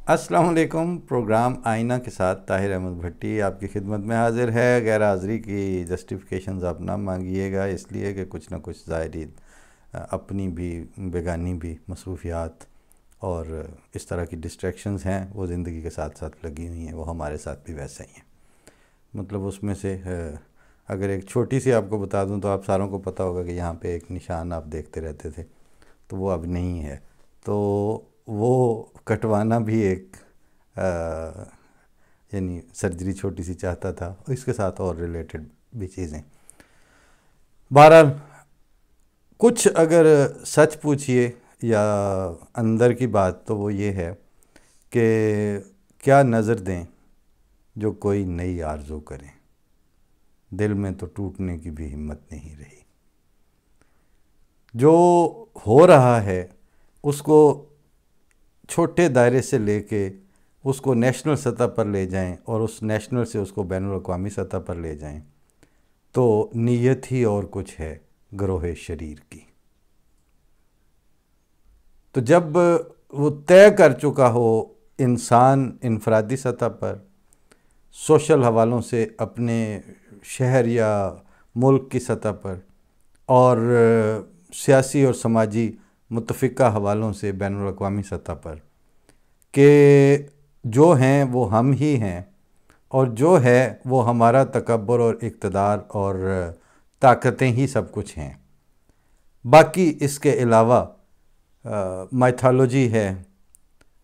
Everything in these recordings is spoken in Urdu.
السلام علیکم۔ پروگرام آئینہ کے ساتھ طاہر احمد بھٹی آپ کی خدمت میں حاضر ہے۔ غیر حاضری کی جسٹیفیکیشنز آپ نہ مانگیے گا، اس لیے کہ کچھ نہ کچھ زائرین اپنی بھی بیگانی بھی مصروفیات اور اس طرح کی ڈسٹریکشنز ہیں، وہ زندگی کے ساتھ ساتھ لگی ہوئی ہیں، وہ ہمارے ساتھ بھی ویسے ہی ہیں۔ مطلب اس میں سے اگر ایک چھوٹی سی آپ کو بتا دوں تو آپ ساروں کو پتہ ہوگا کہ یہاں پہ ایک نشان آپ دیکھتے رہتے تھے، تو وہ اب نہیں ہے، تو وہ کٹوانا بھی ایک یعنی سرجری چھوٹی سی چاہتا تھا، اس کے ساتھ اور ریلیٹڈ بھی چیزیں۔ بہرحال کچھ اگر سچ پوچھئے یا اندر کی بات تو وہ یہ ہے کہ کیا نظر دیں جو کوئی نئی آرزو کریں، دل میں تو ٹوٹنے کی بھی ہمت نہیں رہی۔ جو ہو رہا ہے اس کو چھوٹے دائرے سے لے کے اس کو نیشنل سطح پر لے جائیں اور اس نیشنل سے اس کو بین الاقوامی سطح پر لے جائیں تو نیت ہی اور کچھ ہے گروہ شریر کی۔ تو جب وہ طے کر چکا ہو انسان انفرادی سطح پر سوشل حوالوں سے اپنے شہر یا ملک کی سطح پر اور سیاسی اور سماجی متفقہ حوالوں سے بین الاقوامی سطح پر کہ جو ہیں وہ ہم ہی ہیں اور جو ہے وہ ہمارا تکبر اور اقتدار اور طاقتیں ہی سب کچھ ہیں، باقی اس کے علاوہ مائتھالوجی ہے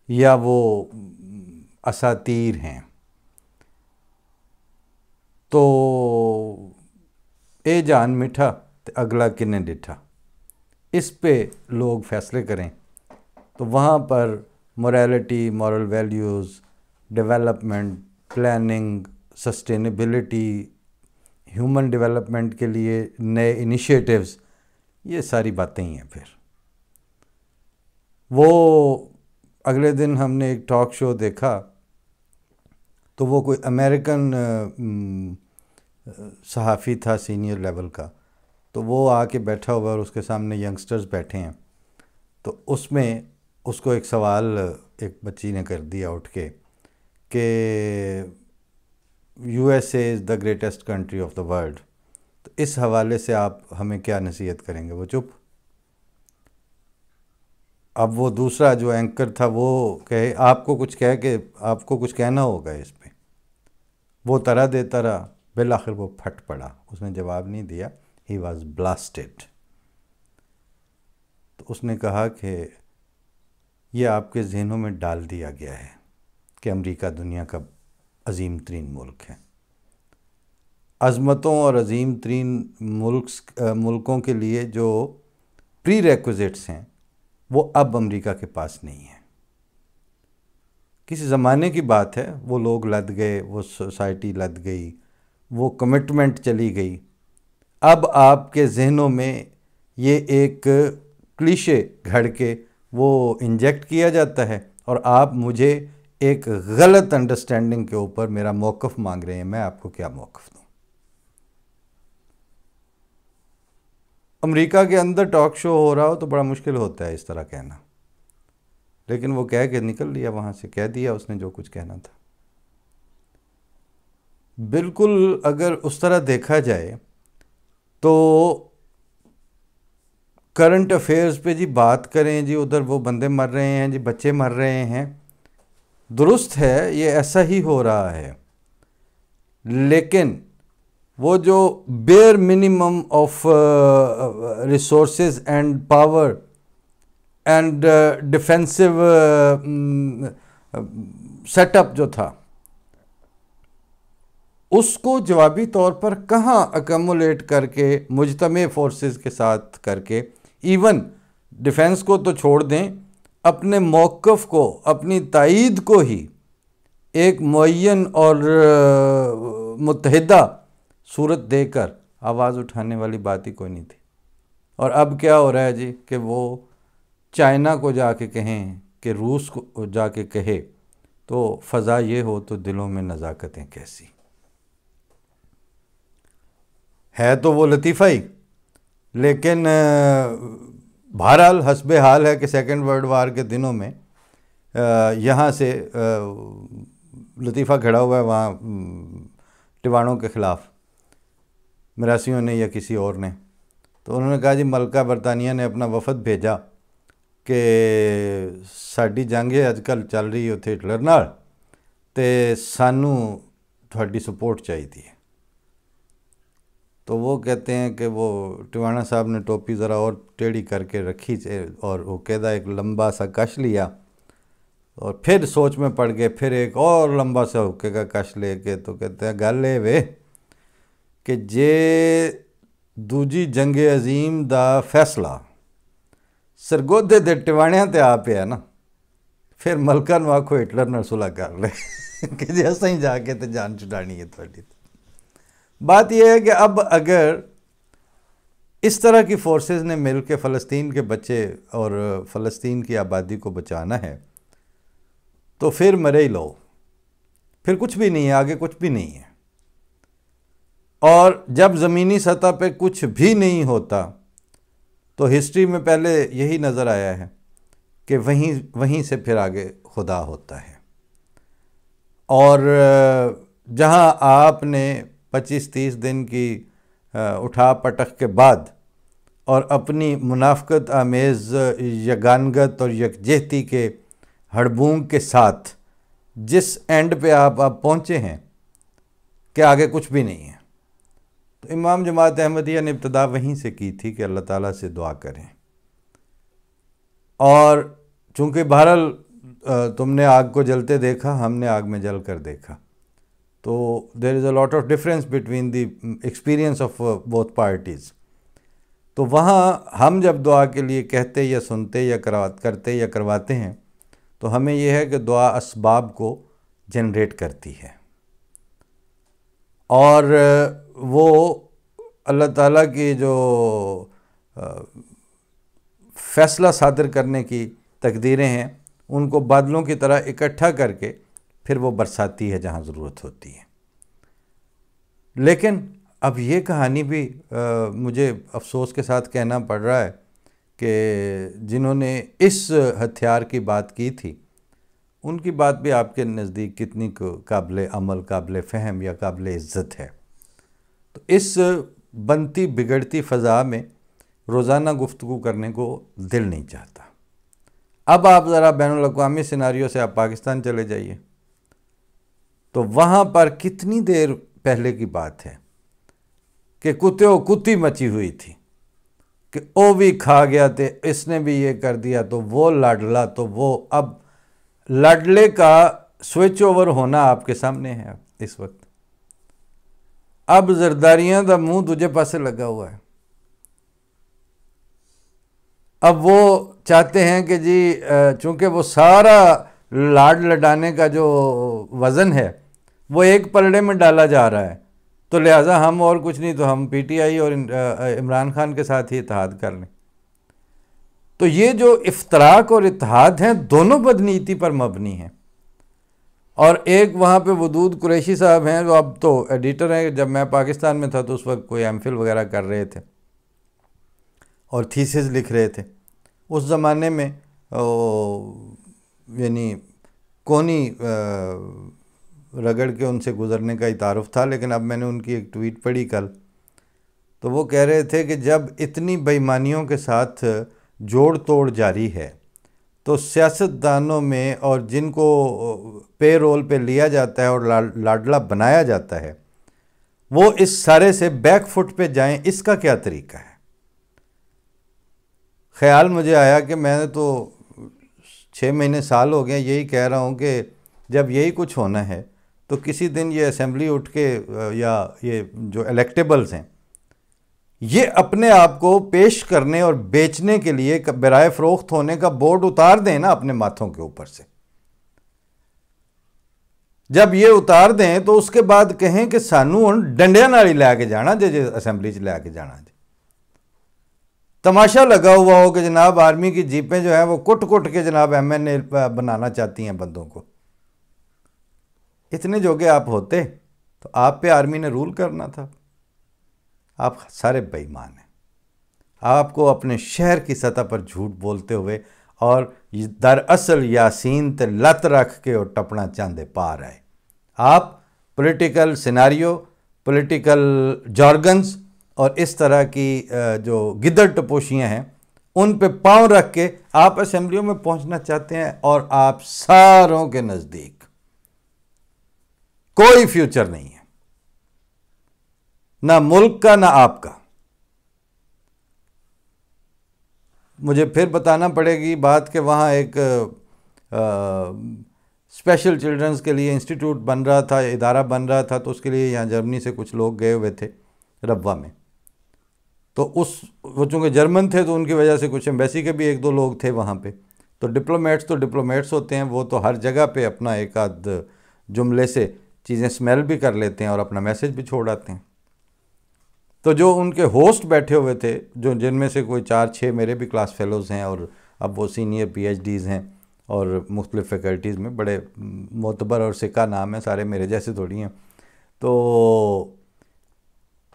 یا وہ اساطیر ہیں، تو اے جان میٹھا اگلا کنے ڈٹھا، اس پہ لوگ فیصلے کریں تو وہاں پر morality, moral values, development, planning, sustainability, human development کے لیے نئے انیشیٹیوز، یہ ساری باتیں ہی ہیں۔ پھر وہ اگلے دن ہم نے ایک ٹاک شو دیکھا تو وہ کوئی امریکن صحافی تھا سینئر لیول کا، تو وہ آ کے بیٹھا ہوا اور اس کے سامنے ینگسٹرز بیٹھے ہیں، تو اس میں اس کو ایک سوال ایک بچی نے کر دیا اٹھ کے کہ U S A is the greatest country of the world, تو اس حوالے سے آپ ہمیں کیا نصیحت کریں گے؟ وہ چپ۔ اب وہ دوسرا جو اینکر تھا وہ کہے آپ کو کچھ کہے کہ آپ کو کچھ کہنا ہوگا اس پہ، وہ طرح دیتا رہا، بالآخر وہ پھٹ پڑا، اس نے جواب نہیں دیا، ہی واز بلاسٹڈ۔ تو اس نے کہا کہ یہ آپ کے ذہنوں میں ڈال دیا گیا ہے کہ امریکہ دنیا کا عظیم ترین ملک ہے۔ عظمتوں اور عظیم ترین ملکوں کے لیے جو پری ریکوزٹس ہیں وہ اب امریکہ کے پاس نہیں ہیں۔ کسی زمانے کی بات ہے، وہ لوگ لد گئے، وہ سوسائٹی لد گئی، وہ کمٹمنٹ چلی گئی۔ اب آپ کے ذہنوں میں یہ ایک کلیشے گھڑ کے وہ انجیکٹ کیا جاتا ہے اور آپ مجھے ایک غلط انڈرسٹینڈنگ کے اوپر میرا موقف مانگ رہے ہیں۔ میں آپ کو کیا موقف دوں؟ امریکہ کے اندر ٹاک شو ہو رہا ہو تو بڑا مشکل ہوتا ہے اس طرح کہنا، لیکن وہ کہہ کے نکل لیا وہاں سے، کہہ دیا اس نے جو کچھ کہنا تھا۔ بالکل اگر اس طرح دیکھا جائے تو کرنٹ افیئرز پہ جی بات کریں، جی ادھر وہ بندے مر رہے ہیں، جی بچے مر رہے ہیں، درست ہے، یہ ایسا ہی ہو رہا ہے، لیکن وہ جو bare minimum of resources and power and defensive set up جو تھا، اس کو جوابی طور پر کہاں اکمولیٹ کر کے مجتمع فورسز کے ساتھ کر کے، ایون ڈیفینس کو تو چھوڑ دیں، اپنے موقف کو، اپنی تائید کو ہی ایک معین اور متحدہ صورت دے کر آواز اٹھانے والی بات ہی کوئی نہیں تھی۔ اور اب کیا ہو رہا ہے جی کہ وہ چائنا کو جا کے کہیں کہ روس کو جا کے کہے تو فضا یہ ہو تو دلوں میں نزاکتیں کیسی۔ ہے تو وہ لطیفہ ہی، لیکن بہرحال حسب حال ہے کہ سیکنڈ ورلڈ وار کے دنوں میں یہاں سے لطیفہ کھڑا ہوا ہے وہاں ٹواڑوں کے خلاف، مراسیوں نے یا کسی اور نے، تو انہوں نے کہا جی ملکہ برطانیہ نے اپنا وفد بھیجا کہ ساڈی جنگ اج کل چل رہی اتنے ہٹلر نال تے سانوں تھوڑی سپورٹ چاہیے. تو وہ کہتے ہیں کہ وہ ٹوانا صاحب نے ٹوپی ذرا اور ٹیڑھی کر کے رکھی اور وہ قاعدہ ایک لمبا سا کش لیا اور پھر سوچ میں پڑ گئے، پھر ایک اور لمبا سا حکے کا کش لے کے تو کہتے ہیں گل اے وے کہ جے دوجی جنگ عظیم دا فیصلہ سرگودے دے ٹواڑیاں تے آ پیا نا، پھر ملکہ نو آکھو ہٹلر نال صلح کر لے کہ جی اساں ہی جا کے تے جان چھڈانی ہے تھوڑی. بات یہ ہے کہ اب اگر اس طرح کی فورسز نے مل کے فلسطین کے بچے اور فلسطین کی آبادی کو بچانا ہے تو پھر مرے ہی لو، پھر کچھ بھی نہیں ہے، آگے کچھ بھی نہیں ہے. اور جب زمینی سطح پہ کچھ بھی نہیں ہوتا تو ہسٹری میں پہلے یہی نظر آیا ہے کہ وہیں سے پھر آگے خدا ہوتا ہے. اور جہاں آپ نے 25-30 دن کی اٹھا پٹک کے بعد اور اپنی منافقت آمیز یگانگت اور یکجہتی کے ہڑبونگ کے ساتھ جس اینڈ پہ آپ پہنچے ہیں کہ آگے کچھ بھی نہیں ہے، تو امام جماعت احمدیہ نے ابتدا وہیں سے کی تھی کہ اللہ تعالیٰ سے دعا کریں. اور چونکہ بہرحال تم نے آگ کو جلتے دیکھا، ہم نے آگ میں جل کر دیکھا، تو there is a lot of difference between the experience of both parties. تو وہاں ہم جب دعا کے لیے کہتے یا سنتے یا کرتے یا کرواتے ہیں تو ہمیں یہ ہے کہ دعا اسباب کو جنریٹ کرتی ہے، اور وہ اللہ تعالیٰ کی جو فیصلہ صادر کرنے کی تقدیریں ہیں ان کو بادلوں کی طرح اکٹھا کر کے پھر وہ برساتی ہے جہاں ضرورت ہوتی ہے. لیکن اب یہ کہانی بھی مجھے افسوس کے ساتھ کہنا پڑ رہا ہے کہ جنہوں نے اس ہتھیار کی بات کی تھی ان کی بات بھی آپ کے نزدیک کتنی قابل عمل، قابل فہم یا قابل عزت ہے. تو اس بنتی بگڑتی فضا میں روزانہ گفتگو کرنے کو دل نہیں چاہتا. اب آپ ذرا بین الاقوامی سیناریو سے آپ پاکستان چلے جائیے تو وہاں پر کتنی دیر پہلے کی بات ہے کہ کتے و کتی مچی ہوئی تھی کہ او بھی کھا گیا تھے، اس نے بھی یہ کر دیا، تو وہ لاڈلا، تو وہ اب لاڈلے کا سوئچ اوور ہونا آپ کے سامنے ہے اس وقت. اب زرداریاں دا منہ دوجے پاسے لگا ہوا ہے. اب وہ چاہتے ہیں کہ جی چونکہ وہ سارا لاڈ لڈانے کا جو وزن ہے وہ ایک پلڑے میں ڈالا جا رہا ہے، تو لہٰذا ہم اور کچھ نہیں تو ہم پی ٹی آئی اور عمران خان کے ساتھ ہی اتحاد کر لیں. تو یہ جو افتراق اور اتحاد ہیں دونوں بدنیتی پر مبنی ہیں. اور ایک وہاں پہ ودود قریشی صاحب ہیں جو اب تو ایڈیٹر ہیں، جب میں پاکستان میں تھا تو اس وقت کوئی ایم فل وغیرہ کر رہے تھے اور تھیسز لکھ رہے تھے. اس زمانے میں یعنی کونی رگڑ کے ان سے گزرنے کا ہی تعارف تھا. لیکن اب میں نے ان کی ایک ٹویٹ پڑھی کل، تو وہ کہہ رہے تھے کہ جب اتنی بے ایمانیوں کے ساتھ جوڑ توڑ جاری ہے تو سیاستدانوں میں اور جن کو پے رول پہ لیا جاتا ہے اور لاڈلا بنایا جاتا ہے وہ اس سارے سے بیک فٹ پہ جائیں، اس کا کیا طریقہ ہے؟ خیال مجھے آیا کہ میں نے تو 6 مہینے سال ہو گئے یہی کہہ رہا ہوں کہ جب یہی کچھ ہونا ہے تو کسی دن یہ اسمبلی اٹھ کے یا یہ جو الیکٹیبلز ہیں یہ اپنے آپ کو پیش کرنے اور بیچنے کے لیے برائے فروخت ہونے کا بورڈ اتار دیں نا اپنے ماتھوں کے اوپر سے. جب یہ اتار دیں تو اس کے بعد کہیں کہ سانوں ڈنڈیا نال ہی لے کے جانا جی اسمبلی چ لے کے جانا جی. تماشا لگا ہوا ہو کہ جناب آرمی کی جیپیں جو ہیں وہ کٹ کٹ کے جناب ایم این اے بنانا چاہتی ہیں بندوں کو. اتنے جوگے آپ ہوتے تو آپ پہ آرمی نے رول کرنا تھا. آپ سارے بے ایمان ہیں. آپ کو اپنے شہر کی سطح پر جھوٹ بولتے ہوئے اور دراصل یاسین تے لت رکھ کے اور ٹپنا چاندے پا رہے. آپ پولیٹیکل سیناریو، پولیٹیکل جارگنز اور اس طرح کی جو گدڑ ٹپوشیاں ہیں ان پہ پاؤں رکھ کے آپ اسمبلیوں میں پہنچنا چاہتے ہیں، اور آپ ساروں کے نزدیک کوئی فیوچر نہیں ہے، نہ ملک کا نہ آپ کا. مجھے پھر بتانا پڑے گی بات کہ وہاں ایک اسپیشل چلڈرنز کے لیے انسٹیٹیوٹ بن رہا تھا، ادارہ بن رہا تھا، تو اس کے لیے یہاں جرمنی سے کچھ لوگ گئے ہوئے تھے ربوہ میں. تو وہ چونکہ جرمن تھے تو ان کی وجہ سے کچھ ایمبیسی کے بھی ایک دو لوگ تھے وہاں پہ. تو ڈپلومیٹس ہوتے ہیں، وہ تو ہر جگہ پہ اپنا ایک آدھ جملے سے چیزیں سمیل بھی کر لیتے ہیں اور اپنا میسج بھی چھوڑ آتے ہیں. تو جو ان کے ہوسٹ بیٹھے ہوئے تھے، جن میں سے کوئی 4-6 میرے بھی کلاس فیلوز ہیں، اور اب وہ سینئر پی ایچ ڈیز ہیں اور مختلف فیکلٹیز میں، بڑے معتبر اور سکہ نام ہیں، سارے میرے جیسے تھوڑی ہیں. تو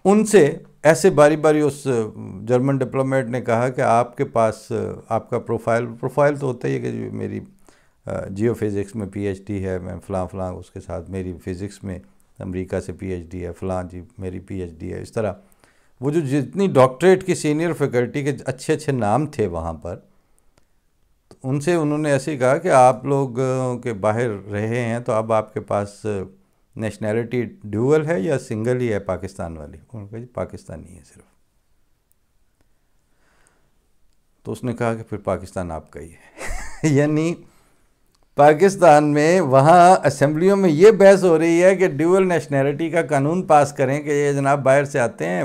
ان سے ایسے باری باری اس جرمن ڈپلومیٹ نے کہا کہ آپ کے پاس آپ کا پروفائل تو ہوتا ہی ہے کہ میری جیو فزکس میں پی ایچ ڈی ہے، میں فلاں فلاں، اس کے ساتھ میری فزکس میں امریکہ سے پی ایچ ڈی ہے، فلاں جی میری پی ایچ ڈی ہے. اس طرح وہ جو جتنی ڈاکٹریٹ کی سینئر فیکلٹی کے اچھے نام تھے وہاں پر، ان سے انہوں نے ایسے ہی کہا کہ آپ لوگ کے باہر رہے ہیں تو اب آپ کے پاس نیشنلٹی ڈیول ہے یا سنگل ہی ہے پاکستان والی؟ انہوں نے کہا جی پاکستانی ہے صرف. تو اس نے کہا کہ پھر پاکستان آپ کا ہی ہے. یعنی پاکستان میں وہاں اسمبلیوں میں یہ بحث ہو رہی ہے کہ ڈیول نیشنلٹی کا قانون پاس کریں کہ یہ جناب باہر سے آتے ہیں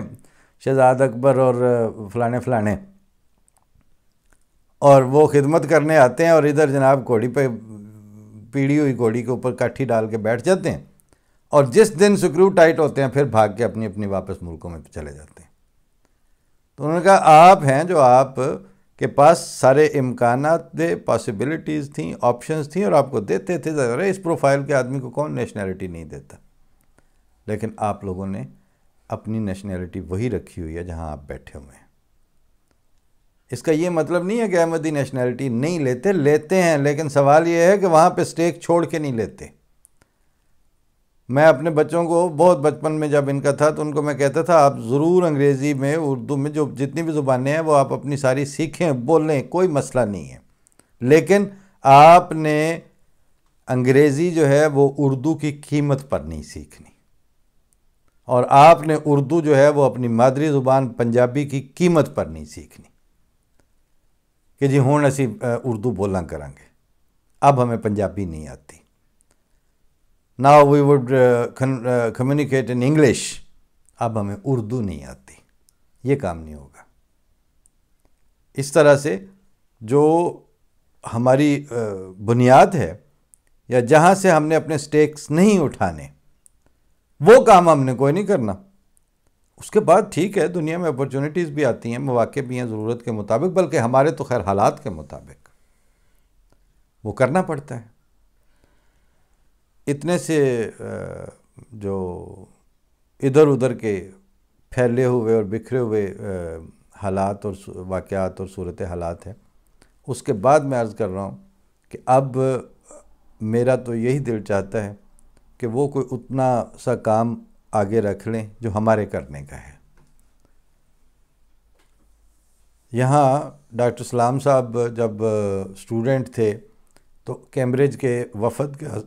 شہزاد اکبر اور فلانے اور وہ خدمت کرنے آتے ہیں، اور ادھر جناب گھوڑی پہ پیڑی ہوئی گھوڑی کے اوپر کاٹھی ڈال کے بیٹھ جاتے ہیں، اور جس دن سکرو ٹائٹ ہوتے ہیں پھر بھاگ کے اپنی واپس ملکوں میں چلے جاتے ہیں. تو انہوں نے کہا آپ ہیں جو آپ کے پاس سارے امکانات تھے، پاسبلٹیز تھیں، آپشنز تھیں، اور آپ کو دیتے تھے. اس پروفائل کے آدمی کو کون نیشنلٹی نہیں دیتا؟ لیکن آپ لوگوں نے اپنی نیشنلٹی وہی رکھی ہوئی ہے جہاں آپ بیٹھے ہوئے ہیں. اس کا یہ مطلب نہیں ہے کہ احمدی نیشنلٹی نہیں لیتے ہیں، لیکن سوال یہ ہے کہ وہاں پہ سٹیک چھوڑ کے نہیں لیتے. میں اپنے بچوں کو بہت بچپن میں جب ان کا تھا تو ان کو میں کہتا تھا آپ ضرور انگریزی میں، اردو میں، جو جتنی بھی زبانیں ہیں وہ آپ اپنی ساری سیکھیں، بولیں، کوئی مسئلہ نہیں ہے، لیکن آپ نے انگریزی جو ہے وہ اردو کی قیمت پر نہیں سیکھنی، اور آپ نے اردو جو ہے وہ اپنی مادری زبان پنجابی کی قیمت پر نہیں سیکھنی کہ جی ہوں اسی اردو بولاں کریں گے، اب ہمیں پنجابی نہیں آتی. Now we would communicate in English. اب ہمیں اردو نہیں آتی. یہ کام نہیں ہوگا. اس طرح سے جو ہماری بنیاد ہے یا جہاں سے ہم نے اپنے سٹیکس نہیں اٹھانے، وہ کام ہم نے کوئی نہیں کرنا. اس کے بعد ٹھیک ہے، دنیا میں اپرچونٹیز بھی آتی ہیں، مواقع بھی ہیں ضرورت کے مطابق، بلکہ ہمارے تو خیر حالات کے مطابق وہ کرنا پڑتا ہے. اتنے سے جو ادھر ادھر کے پھیلے ہوئے اور بکھرے ہوئے حالات اور واقعات اور صورت حالات ہیں، اس کے بعد میں عرض کر رہا ہوں کہ اب میرا تو یہی دل چاہتا ہے کہ وہ کوئی اتنا سا کام آگے رکھ لیں جو ہمارے کرنے کا ہے. یہاں ڈاکٹر سلام صاحب جب اسٹوڈنٹ تھے تو کیمبرج کے وفد کا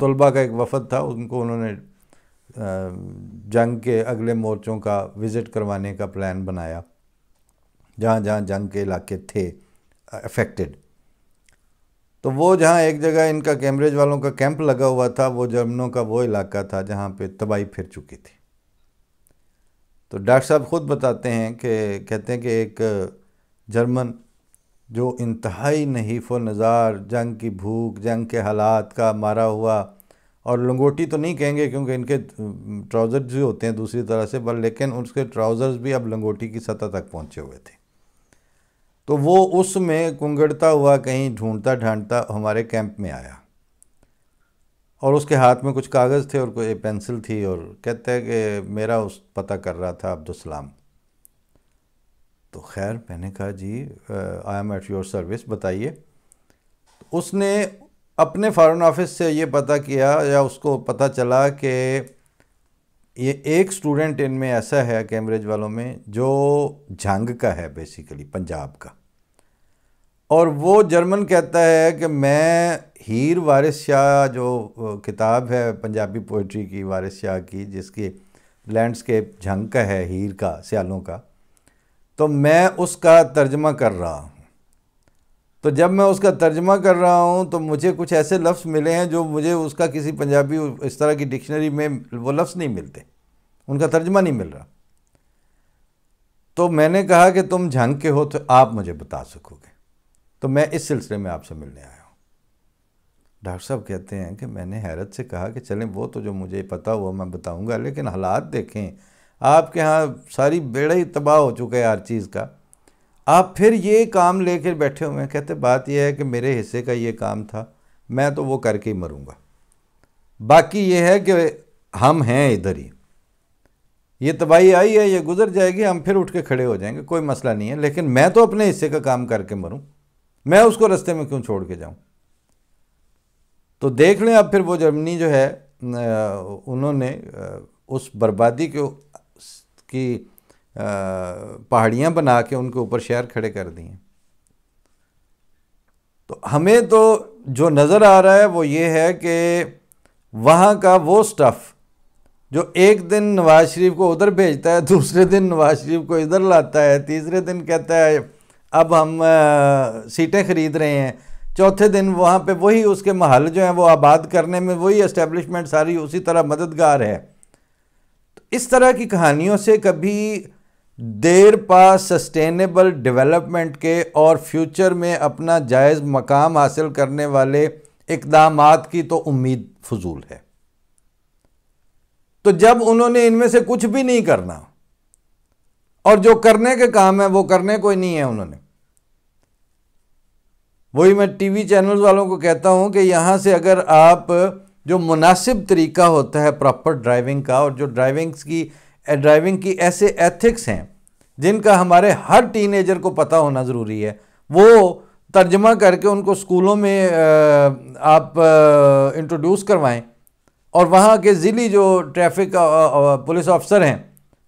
طلباء کا ایک وفد تھا، ان کو انہوں نے جنگ کے اگلے مورچوں کا وزٹ کروانے کا پلان بنایا جہاں جہاں جنگ کے علاقے تھے افیکٹڈ. تو وہ جہاں ایک جگہ ان کا کیمبرج والوں کا کیمپ لگا ہوا تھا، وہ جرمنوں کا وہ علاقہ تھا جہاں پہ تباہی پھر چکی تھی. تو ڈاکٹر صاحب خود بتاتے ہیں کہ کہتے ہیں کہ ایک جرمن جو انتہائی نحیف و نزار، جنگ کی بھوک، جنگ کے حالات کا مارا ہوا، اور لنگوٹی تو نہیں کہیں گے کیونکہ ان کے ٹراؤزرز بھی ہوتے ہیں دوسری طرح سے، لیکن اس کے ٹراؤزرز بھی اب لنگوٹی کی سطح تک پہنچے ہوئے تھے. تو وہ اس میں کنگڑتا ہوا کہیں ڈھونڈتا ڈھانڈتا ہمارے کیمپ میں آیا، اور اس کے ہاتھ میں کچھ کاغذ تھے اور کوئی پینسل تھی، اور کہتا ہے کہ میرا اس پتہ کر رہا تھا عبدالسلام. تو خیر میں نے کہا جی I am at your service, بتائیے. اس نے اپنے فارن آفس سے یہ پتہ کیا یا اس کو پتہ چلا کہ یہ ایک سٹوڈنٹ ان میں ایسا ہے کیمبرج والوں میں جو جھنگ کا ہے بیسیکلی پنجاب کا، اور وہ جرمن کہتا ہے کہ میں ہیر وارث شاہ جو کتاب ہے پنجابی پوئٹری کی وارث شاہ کی جس کی لینڈسکیپ جھنگ کا ہے، ہیر کا، سیالوں کا، تو میں اس کا ترجمہ کر رہا ہوں۔ تو جب میں اس کا ترجمہ کر رہا ہوں تو مجھے کچھ ایسے لفظ ملے ہیں جو مجھے اس کا کسی پنجابی اس طرح کی ڈکشنری میں وہ لفظ نہیں ملتے، ان کا ترجمہ نہیں مل رہا۔ تو میں نے کہا کہ تم جھنگ کے ہو تو آپ مجھے بتا سکو گے، تو میں اس سلسلے میں آپ سے ملنے آیا ہوں۔ ڈاکٹر صاحب کہتے ہیں کہ میں نے حیرت سے کہا کہ چلیں وہ تو جو مجھے پتا ہوا میں بتاؤں گا، لیکن حالات دیکھیں، آپ کے ہاں ساری بیڑا ہی تباہ ہو چکا ہے ہر چیز کا، آپ پھر یہ کام لے کے بیٹھے ہوئے ہیں۔ کہتے بات یہ ہے کہ میرے حصے کا یہ کام تھا، میں تو وہ کر کے ہی مروں گا، باقی یہ ہے کہ ہم ہیں ادھر ہی، یہ تباہی آئی ہے، یہ گزر جائے گی، ہم پھر اٹھ کے کھڑے ہو جائیں گے، کوئی مسئلہ نہیں ہے، لیکن میں تو اپنے حصے کا کام کر کے مروں، میں اس کو رستے میں کیوں چھوڑ کے جاؤں۔ تو دیکھ لیں اب پھر وہ جرمنی جو ہے انہوں نے اس بربادی کی پہاڑیاں بنا کے ان کے اوپر شہر کھڑے کر دی ہیں۔ تو ہمیں تو جو نظر آ رہا ہے وہ یہ ہے کہ وہاں کا وہ سٹف جو ایک دن نواز شریف کو ادھر بھیجتا ہے، دوسرے دن نواز شریف کو ادھر لاتا ہے، تیسرے دن کہتا ہے اب ہم سیٹیں خرید رہے ہیں، چوتھے دن وہاں پہ وہی اس کے محل جو ہیں وہ آباد کرنے میں وہی اسٹیبلشمنٹ ساری اسی طرح مددگار ہے۔ تو اس طرح کی کہانیوں سے کبھی دیر پا سسٹینیبل ڈیولپمنٹ کے اور فیوچر میں اپنا جائز مقام حاصل کرنے والے اقدامات کی تو امید فضول ہے۔ تو جب انہوں نے ان میں سے کچھ بھی نہیں کرنا اور جو کرنے کے کام ہے وہ کرنے کوئی نہیں ہے انہوں نے، وہی میں ٹی وی چینلز والوں کو کہتا ہوں کہ یہاں سے اگر آپ جو مناسب طریقہ ہوتا ہے پراپر ڈرائیونگ کا، اور جو ڈرائیونگ کی ایسے ایتھکس ہیں جن کا ہمارے ہر ٹین ایجر کو پتہ ہونا ضروری ہے، وہ ترجمہ کر کے ان کو اسکولوں میں آپ انٹروڈیوس کروائیں، اور وہاں کے ضلعی جو ٹریفک پولیس افسر ہیں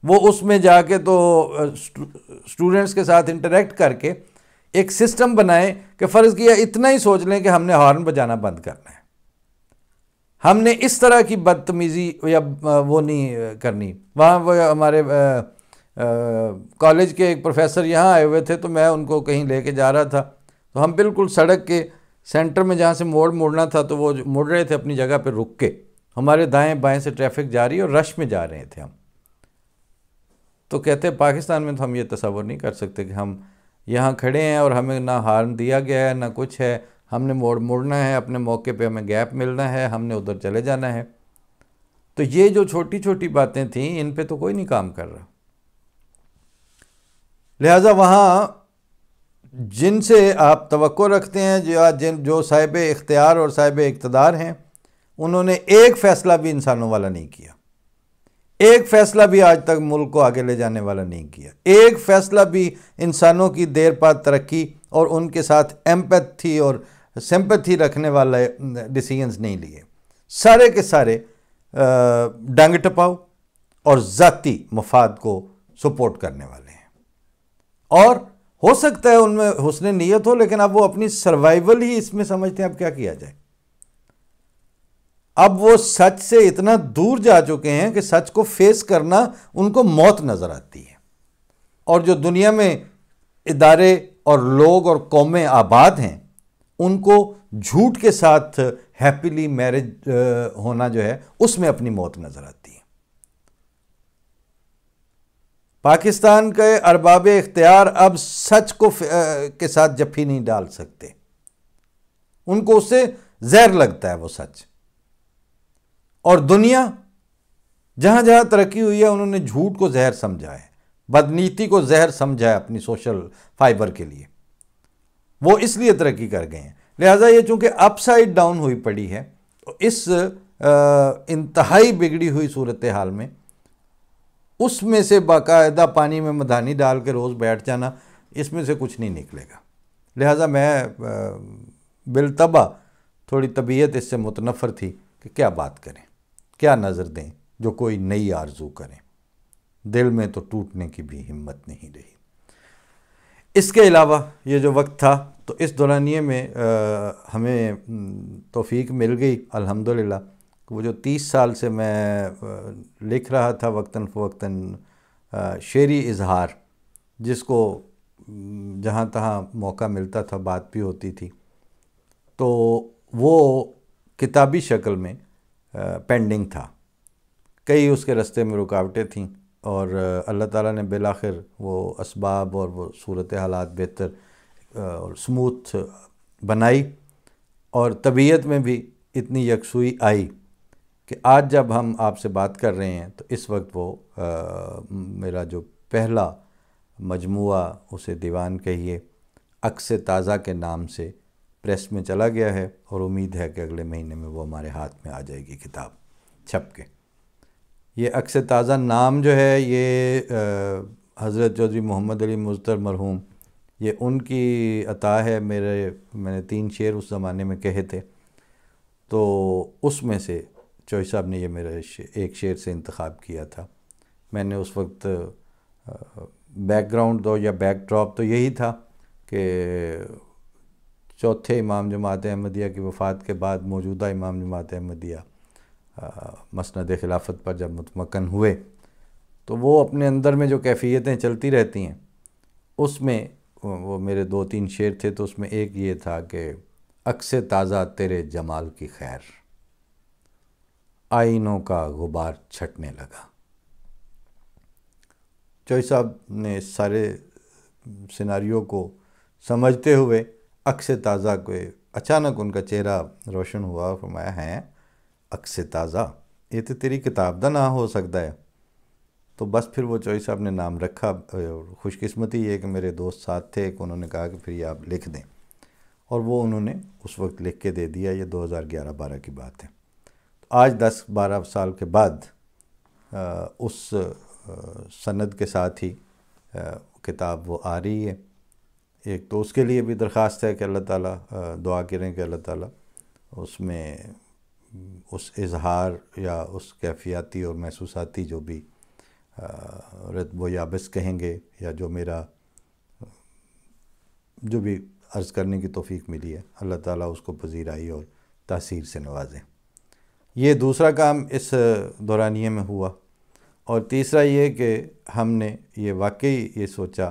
وہ اس میں جا کے تو اسٹوڈنٹس کے ساتھ انٹریکٹ کر کے ایک سسٹم بنائیں کہ فرض کیا اتنا ہی سوچ لیں کہ ہم نے ہارن بجانا بند کرنا ہے، ہم نے اس طرح کی بدتمیزی یا وہ نہیں کرنی۔ وہاں وہ ہمارے کالج کے ایک پروفیسر یہاں آئے ہوئے تھے، تو میں ان کو کہیں لے کے جا رہا تھا، تو ہم بالکل سڑک کے سینٹر میں جہاں سے موڑنا تھا تو وہ مڑ رہے تھے اپنی جگہ پہ رک کے، ہمارے دائیں بائیں سے ٹریفک جاری اور رش میں جا رہے تھے ہم۔ تو کہتے پاکستان میں تو ہم یہ تصور نہیں کر سکتے کہ ہم یہاں کھڑے ہیں اور ہمیں نہ ہارن دیا گیا ہے نہ کچھ ہے، ہم نے موڑنا ہے، اپنے موقع پہ ہمیں گیپ ملنا ہے، ہم نے ادھر چلے جانا ہے۔ تو یہ جو چھوٹی چھوٹی باتیں تھیں ان پہ تو کوئی نہیں کام کر رہا۔ لہٰذا وہاں جن سے آپ توقع رکھتے ہیں جو صاحب اختیار اور صاحب اقتدار ہیں، انہوں نے ایک فیصلہ بھی انسانوں والا نہیں کیا، ایک فیصلہ بھی آج تک ملک کو آگے لے جانے والا نہیں کیا، ایک فیصلہ بھی انسانوں کی دیر پا ترقی اور ان کے ساتھ ایمپیتھی اور سمپتھی رکھنے والے ڈیسیژنز نہیں لیے، سارے کے سارے ڈنگ ٹپاؤ اور ذاتی مفاد کو سپورٹ کرنے والے ہیں۔ اور ہو سکتا ہے ان میں حسن نیت ہو، لیکن اب وہ اپنی سروائیول ہی اس میں سمجھتے ہیں اب کیا کیا جائے۔ اب وہ سچ سے اتنا دور جا چکے ہیں کہ سچ کو فیس کرنا ان کو موت نظر آتی ہے، اور جو دنیا میں ادارے اور لوگ اور قومیں آباد ہیں ان کو جھوٹ کے ساتھ ہیپیلی میرج ہونا جو ہے اس میں اپنی موت نظر آتی ہے۔ پاکستان کے ارباب اختیار اب سچ کے ساتھ جفی نہیں ڈال سکتے، ان کو اس سے زہر لگتا ہے وہ سچ، اور دنیا جہاں جہاں ترقی ہوئی ہے انہوں نے جھوٹ کو زہر سمجھا ہے، بدنیتی کو زہر سمجھا ہے اپنی سوشل فائبر کے لیے، وہ اس لیے ترقی کر گئے ہیں۔ لہٰذا یہ چونکہ اپ سائڈ ڈاؤن ہوئی پڑی ہے، اس انتہائی بگڑی ہوئی صورتحال میں اس میں سے باقاعدہ پانی میں مدھانی ڈال کے روز بیٹھ جانا، اس میں سے کچھ نہیں نکلے گا۔ لہٰذا میں بالطبع تھوڑی طبیعت اس سے متنفر تھی کہ کیا بات کریں، کیا نظر دیں جو کوئی نئی آرزو کریں، دل میں تو ٹوٹنے کی بھی ہمت نہیں رہی۔ اس کے علاوہ یہ جو وقت تھا تو اس دورانیے میں ہمیں توفیق مل گئی الحمدللہ، وہ جو 30 سال سے میں لکھ رہا تھا وقتاً فوقتاً شعری اظہار، جس کو جہاں تہاں موقع ملتا تھا بات بھی ہوتی تھی، تو وہ کتابی شکل میں پینڈنگ تھا۔ کئی اس کے رستے میں رکاوٹیں تھیں اور اللہ تعالیٰ نے بالآخر وہ اسباب اور وہ صورت حالات بہتر اور سموتھ بنائی، اور طبیعت میں بھی اتنی یکسوئی آئی کہ آج جب ہم آپ سے بات کر رہے ہیں تو اس وقت وہ میرا جو پہلا مجموعہ، اسے دیوان کہیے، عکس تازہ کے نام سے پریس میں چلا گیا ہے، اور امید ہے کہ اگلے مہینے میں وہ ہمارے ہاتھ میں آ جائے گی کتاب چھپ کے۔ یہ عکس تازہ نام جو ہے یہ حضرت چودھری محمد علی مظفر مرحوم، یہ ان کی عطا ہے۔ میں نے 3 شعر اس زمانے میں کہے تھے، تو اس میں سے چوہی صاحب نے یہ میرا ایک شعر سے انتخاب کیا تھا۔ میں نے اس وقت بیک گراؤنڈ تو یا بیک ڈراپ تو یہی تھا کہ چوتھے امام جماعت احمدیہ کی وفات کے بعد موجودہ امام جماعت احمدیہ مسند خلافت پر جب متمکن ہوئے تو وہ اپنے اندر میں جو کیفیتیں چلتی رہتی ہیں، اس میں وہ میرے 2-3 شعر تھے، تو اس میں ایک یہ تھا کہ عکس تازہ تیرے جمال کی خیر، آئینوں کا غبار چھٹنے لگا۔ چوہی صاحب نے اس سارے سیناریو کو سمجھتے ہوئے عکس تازہ کو اچانک ان کا چہرہ روشن ہوا، فرمایا ہے عکس تازہ، یہ تو تیری کتاب دا نام ہو سکتا ہے۔ تو بس پھر وہ چوہی صاحب نے نام رکھا۔ خوش قسمتی یہ کہ میرے دوست ساتھ تھے کہ انہوں نے کہا کہ پھر یہ آپ لکھ دیں، اور وہ انہوں نے اس وقت لکھ کے دے دیا۔ یہ 2011-12 کی بات ہے۔ آج 10-12 سال کے بعد اس سند کے ساتھ ہی کتاب وہ آ رہی ہے۔ ایک تو اس کے لیے بھی درخواست ہے کہ اللہ تعالیٰ دعا کریں کہ اللہ تعالیٰ اس میں اس اظہار یا اس کیفیاتی اور محسوساتی جو بھی رتب و یابس کہیں گے، یا جو میرا جو بھی عرض کرنے کی توفیق ملی ہے، اللہ تعالیٰ اس کو پذیرائی اور تاثیر سے نوازیں۔ یہ دوسرا کام اس دورانیے میں ہوا۔ اور تیسرا یہ کہ ہم نے یہ واقعی یہ سوچا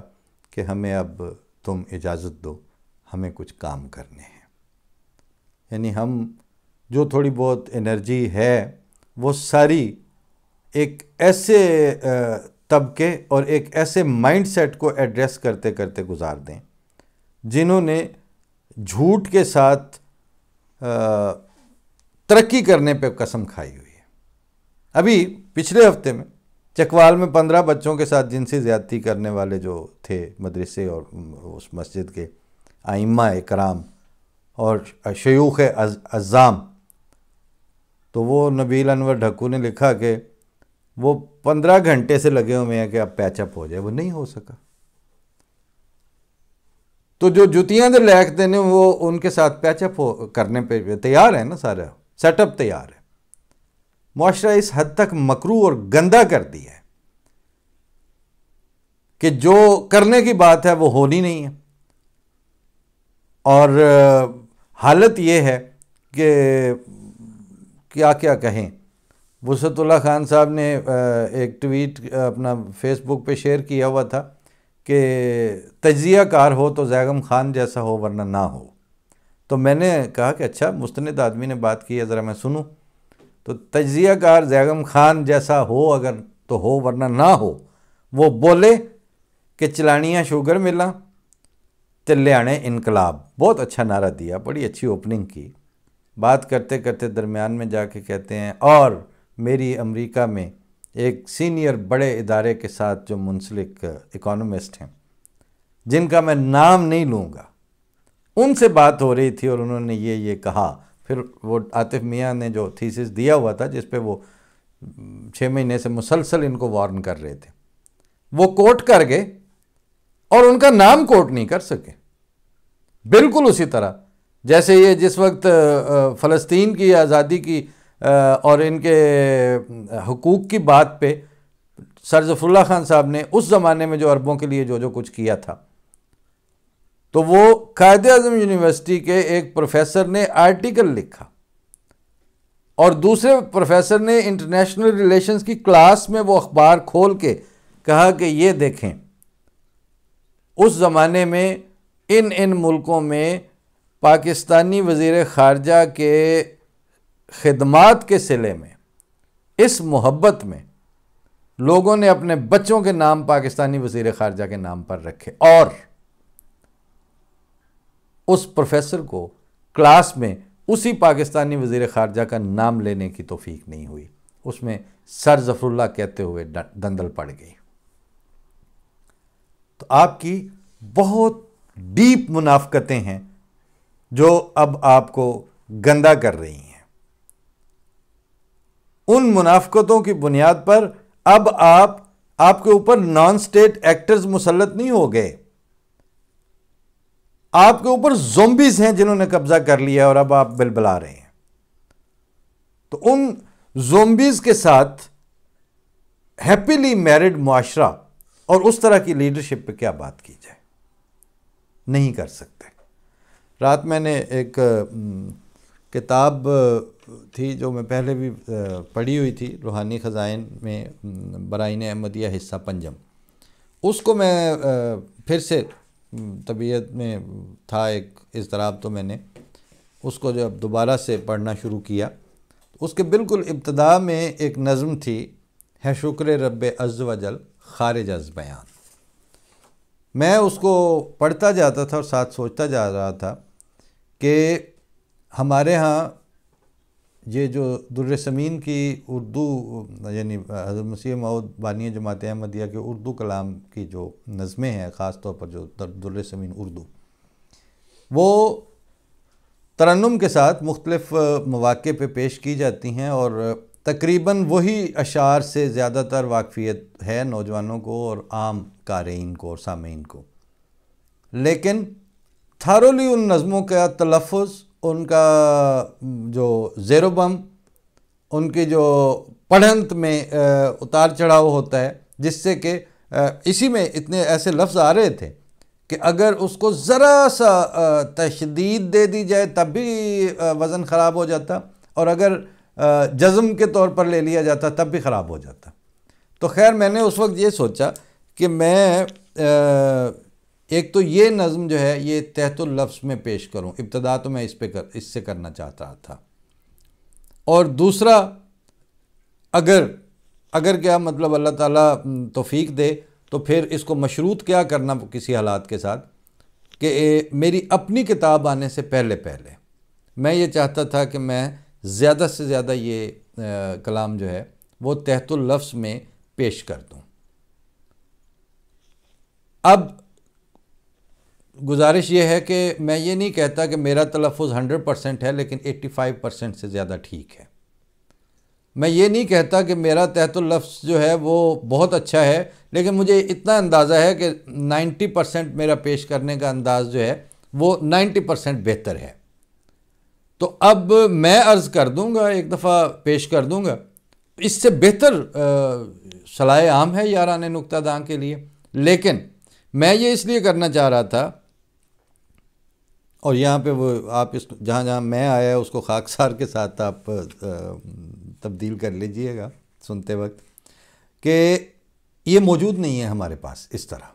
کہ ہمیں اب تم اجازت دو، ہمیں کچھ کام کرنے ہیں۔ یعنی ہم جو تھوڑی بہت انرجی ہے وہ ساری ایک ایسے طبقے اور ایک ایسے مائنڈ سیٹ کو ایڈریس کرتے کرتے گزار دیں جنہوں نے جھوٹ کے ساتھ ترقی کرنے پہ قسم کھائی ہوئی ہے۔ ابھی پچھلے ہفتے میں چکوال میں 15 بچوں کے ساتھ جنسی زیادتی کرنے والے جو تھے مدرسے اور اس مسجد کے ائمہ اکرام اور شیوخ عظام، تو وہ نبیل انور ڈھکو نے لکھا کہ وہ 15 گھنٹے سے لگے ہوئے ہیں کہ اب پیچ اپ ہو جائے، وہ نہیں ہو سکا۔ تو جو جتیاں دے لیک دینے وہ ان کے ساتھ پیچ اپ کرنے پہ تیار ہے نا، سارا سیٹ اپ تیار ہے۔ معاشرہ اس حد تک مکروہ اور گندا کر دیا ہے کہ جو کرنے کی بات ہے وہ ہونی نہیں ہے۔ اور حالت یہ ہے کہ کیا کیا کہیں۔ وسعت اللہ خان صاحب نے ایک ٹویٹ اپنا فیس بک پہ شیئر کیا ہوا تھا کہ تجزیہ کار ہو تو زیغم خان جیسا ہو ورنہ نہ ہو۔ تو میں نے کہا کہ اچھا، مستند آدمی نے بات کی ہے، ذرا میں سنوں۔ تو تجزیہ کار زیغم خان جیسا ہو اگر تو ہو ورنہ نہ ہو، وہ بولے کہ چلانیاں شوگر ملاں تے لیانے انقلاب۔ بہت اچھا نعرہ دیا، بڑی اچھی اوپننگ کی۔ بات کرتے کرتے درمیان میں جا کے کہتے ہیں اور میری امریکہ میں ایک سینئر بڑے ادارے کے ساتھ جو منسلک اکانومسٹ ہیں جن کا میں نام نہیں لوں گا، ان سے بات ہو رہی تھی اور انہوں نے یہ کہا۔ پھر وہ عاطف میاں نے جو تھیسس دیا ہوا تھا جس پہ وہ 6 مہینے سے مسلسل ان کو وارن کر رہے تھے، وہ کوٹ کر گئے اور ان کا نام کوٹ نہیں کر سکے۔ بالکل اسی طرح جیسے یہ جس وقت فلسطین کی آزادی کی اور ان کے حقوق کی بات پہ سر ظفر اللہ خان صاحب نے اس زمانے میں جو عربوں کے لیے جو کچھ کیا تھا، تو وہ قائد اعظم یونیورسٹی کے ایک پروفیسر نے آرٹیکل لکھا اور دوسرے پروفیسر نے انٹرنیشنل ریلیشنز کی کلاس میں وہ اخبار کھول کے کہا کہ یہ دیکھیں اس زمانے میں ان ملکوں میں پاکستانی وزیر خارجہ کے خدمات کے صلے میں اس محبت میں لوگوں نے اپنے بچوں کے نام پاکستانی وزیر خارجہ کے نام پر رکھے، اور اس پروفیسر کو کلاس میں اسی پاکستانی وزیر خارجہ کا نام لینے کی توفیق نہیں ہوئی، اس میں سر ظفر اللہ کہتے ہوئے دندل پڑ گئی۔ تو آپ کی بہت ڈیپ منافقتیں ہیں جو اب آپ کو گندا کر رہی ہیں۔ ان منافقتوں کی بنیاد پر اب آپ کے اوپر نان سٹیٹ ایکٹرز مسلط نہیں ہو گئے، آپ کے اوپر زومبیز ہیں جنہوں نے قبضہ کر لیا اور اب آپ بلبلا رہے ہیں۔ تو ان زومبیز کے ساتھ ہیپیلی میرڈ معاشرہ اور اس طرح کی لیڈرشپ پہ کیا بات کی جائے؟ نہیں کر سکتے۔ رات میں نے ایک کتاب تھی جو میں پہلے بھی پڑھی ہوئی تھی، روحانی خزائن میں برائین احمدیہ حصہ پنجم، اس کو میں پھر سے طبیعت میں تھا ایک اضطراب، تو میں نے اس کو جب دوبارہ سے پڑھنا شروع کیا، اس کے بالکل ابتدا میں ایک نظم تھی، ہے شکر رب عز و جل خارج از بیان۔ میں اس کو پڑھتا جاتا تھا اور ساتھ سوچتا جا رہا تھا کہ ہمارے ہاں یہ جو در سمین کی اردو، یعنی حضرت مسیح موعود بانی جماعت احمدیہ کے اردو کلام کی جو نظمیں ہیں، خاص طور پر جو در سمین اردو، وہ ترنم کے ساتھ مختلف مواقع پہ پیش کی جاتی ہیں اور تقریباً وہی اشعار سے زیادہ تر واقفیت ہے نوجوانوں کو اور عام قارئین کو اور سامعین کو، لیکن تھارولی ان نظموں کا تلفظ، ان کا جو زیر و بم، ان کی جو پڑھنت میں اتار چڑھاؤ ہوتا ہے، جس سے کہ اسی میں اتنے ایسے لفظ آ رہے تھے کہ اگر اس کو ذرا سا تشدید دے دی جائے تب بھی وزن خراب ہو جاتا، اور اگر جزم کے طور پر لے لیا جاتا تب بھی خراب ہو جاتا۔ تو خیر میں نے اس وقت یہ سوچا کہ میں ایک تو یہ نظم جو ہے یہ تحت اللفظ میں پیش کروں، ابتدا تو میں اس سے کرنا چاہتا تھا، اور دوسرا اگر کیا مطلب اللہ تعالیٰ توفیق دے تو پھر اس کو مشروط کیا کرنا کسی حالات کے ساتھ کہ میری اپنی کتاب آنے سے پہلے میں یہ چاہتا تھا کہ میں زیادہ سے زیادہ یہ کلام جو ہے وہ تحت اللفظ میں پیش کر دوں۔ اب گزارش یہ ہے کہ میں یہ نہیں کہتا کہ میرا تلفظ 100% ہے، لیکن 85% سے زیادہ ٹھیک ہے۔ میں یہ نہیں کہتا کہ میرا تحت اللفظ جو ہے وہ بہت اچھا ہے، لیکن مجھے اتنا اندازہ ہے کہ 90% میرا پیش کرنے کا انداز جو ہے وہ 90% بہتر ہے۔ تو اب میں عرض کر دوں گا، ایک دفعہ پیش کر دوں گا، اس سے بہتر صلاح عام ہے یاران نکتہ داں کے لیے، لیکن میں یہ اس لیے کرنا چاہ رہا تھا، اور یہاں پہ وہ آپ اس جہاں میں آیا اس کو خاکسار کے ساتھ آپ تبدیل کر لیجئے گا سنتے وقت، کہ یہ موجود نہیں ہے ہمارے پاس، اس طرح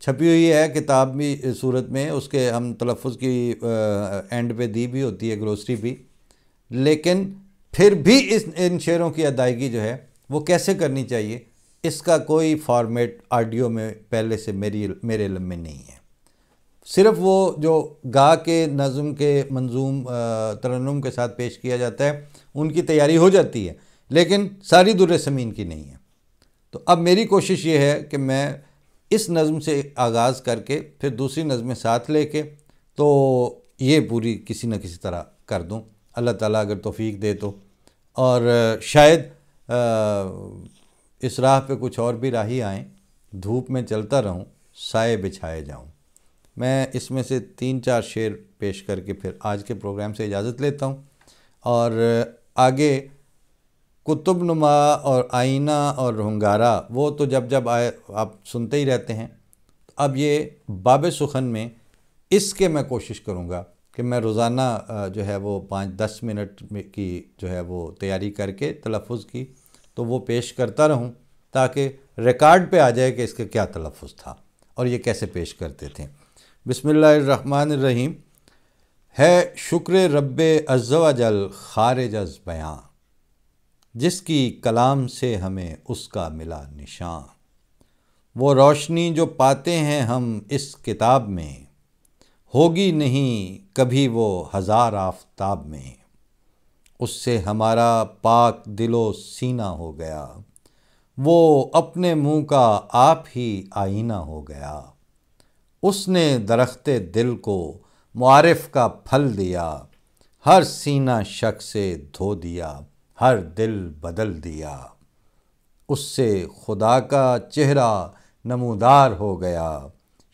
چھپی ہوئی ہے کتاب بھی صورت میں، اس کے ہم تلفظ کی اینڈ پہ دی بھی ہوتی ہے گلوسری بھی، لیکن پھر بھی ان شعروں کی ادائیگی جو ہے وہ کیسے کرنی چاہیے، اس کا کوئی فارمیٹ آڈیو میں پہلے سے میرے علم میں نہیں ہے۔ صرف وہ جو گا کے نظم کے منظوم ترنم کے ساتھ پیش کیا جاتا ہے ان کی تیاری ہو جاتی ہے، لیکن ساری در سمین کی نہیں ہے۔ تو اب میری کوشش یہ ہے کہ میں اس نظم سے آغاز کر کے پھر دوسری نظمیں ساتھ لے کے تو یہ پوری کسی نہ کسی طرح کر دوں، اللہ تعالیٰ اگر توفیق دے تو، اور شاید اس راہ پہ کچھ اور بھی راہی آئیں، دھوپ میں چلتا رہوں، سائے بچھائے جاؤں۔ میں اس میں سے 3-4 شعر پیش کر کے پھر آج کے پروگرام سے اجازت لیتا ہوں، اور آگے کتب نما اور آئینہ اور ہنگارہ وہ تو جب آئے آپ سنتے ہی رہتے ہیں۔ اب یہ باب سخن میں اس کے میں کوشش کروں گا کہ میں روزانہ جو ہے وہ 5-10 منٹ کی جو ہے وہ تیاری کر کے تلفظ کی تو وہ پیش کرتا رہوں، تاکہ ریکارڈ پہ آ جائے کہ اس کا کیا تلفظ تھا اور یہ کیسے پیش کرتے تھے۔ بسم اللہ الرحمن الرحیم۔ ہے شکر رب عز و جل خارج از بیاں، جس کی کلام سے ہمیں اس کا ملا نشان۔ وہ روشنی جو پاتے ہیں ہم اس کتاب میں، ہوگی نہیں کبھی وہ ہزار آفتاب میں۔ اس سے ہمارا پاک دل و سینہ ہو گیا، وہ اپنے منہ کا آپ ہی آئینہ ہو گیا۔ اس نے درخت دل کو معارف کا پھل دیا، ہر سینہ شک سے دھو دیا، ہر دل بدل دیا۔ اس سے خدا کا چہرہ نمودار ہو گیا،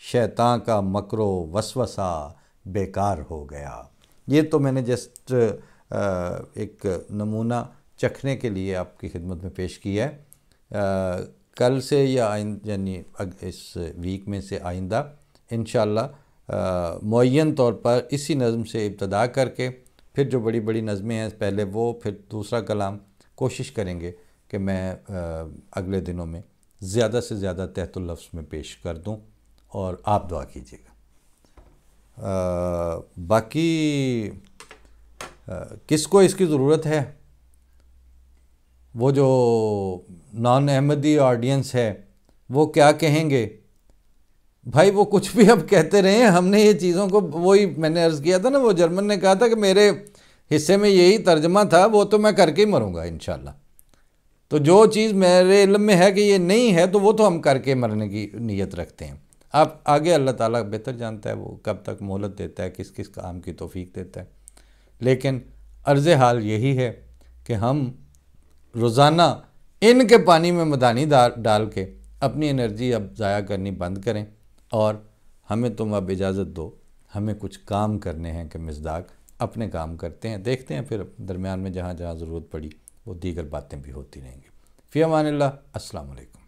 شیطان کا مکر و وسوسہ بیکار ہو گیا۔ یہ تو میں نے جسٹ ایک نمونہ چکھنے کے لیے آپ کی خدمت میں پیش کیا ہے۔ کل سے یا یعنی اس ویک میں سے آئندہ انشاءاللہ معین طور پر اسی نظم سے ابتدا کر کے پھر جو بڑی بڑی نظمیں ہیں پہلے وہ، پھر دوسرا کلام کوشش کریں گے کہ میں اگلے دنوں میں زیادہ سے زیادہ تحت اللفظ میں پیش کر دوں، اور آپ دعا کیجیے گا۔ باقی کس کو اس کی ضرورت ہے؟ وہ جو نان احمدی آڈینس ہے وہ کیا کہیں گے؟ بھائی وہ کچھ بھی اب کہتے رہے ہیں، ہم نے یہ چیزوں کو، وہی میں نے عرض کیا تھا نا، وہ جرمن نے کہا تھا کہ میرے حصے میں یہی ترجمہ تھا، وہ تو میں کر کے ہی مروں گا انشاءاللہ۔ تو جو چیز میرے علم میں ہے کہ یہ نہیں ہے تو وہ تو ہم کر کے مرنے کی نیت رکھتے ہیں۔ اب آگے اللہ تعالیٰ بہتر جانتا ہے وہ کب تک مہلت دیتا ہے، کس کس کام کی توفیق دیتا ہے، لیکن عرض حال یہی ہے کہ ہم روزانہ ان کے پانی میں مدانی ڈال کے اپنی انرجی اب ضائع کرنی بند کریں، اور ہمیں تم اب اجازت دو، ہمیں کچھ کام کرنے ہیں کہ مصداق اپنے کام کرتے ہیں، دیکھتے ہیں پھر درمیان میں جہاں جہاں ضرورت پڑی وہ دیگر باتیں بھی ہوتی رہیں گی۔ فی امان اللہ، السلام علیکم۔